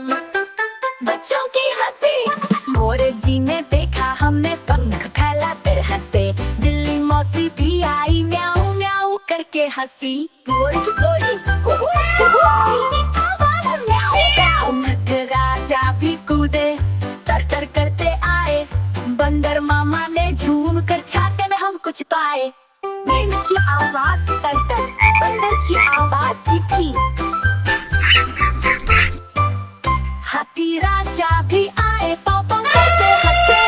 हम। बच्चों की हंसी। मोर जी ने देखा हमने पंख फैलाकर हंसे। बिल्ली मौसी भी आई म्याऊं म्याऊं करके हंसी। मोर की बोली राजा भी कूदे तर तर करते आए। बंदर मामा ने झूम कर छाते में हम कुछ पाए। मेंढक की आवाज तर तर, बंदर की आवाज थी। हाथी राजा भी आए पाव पाव करते हंसे।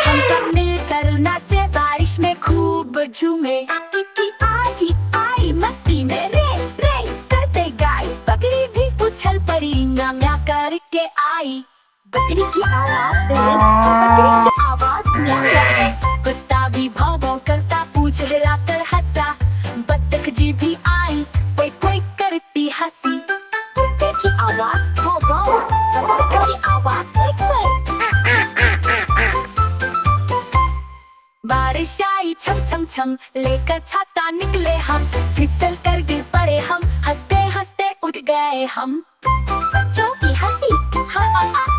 हम सब मिलकर नाचे बारिश में खूब झूमे। आई आई मस्ती में रे रे करते गाय। बकरी भी उछल पड़ी म्या म्या करके आई। बकरी की आवाज बकरी की आवाज म्या म्या। कुत्ता भी भौं भौं करता पूंछ हिलाकर हंसा। बत्तख जी भी आई कोई कोई करती हंसी। कुत्ते की आवाज भौं भौं, बत्तख की आवाज कोई कोई। बारिश आई छम छम छम, लेकर छाता निकले हम। फिसल कर गिर पड़े हम, हंसते हंसते उठ गए हम। बच्चों की हंसी।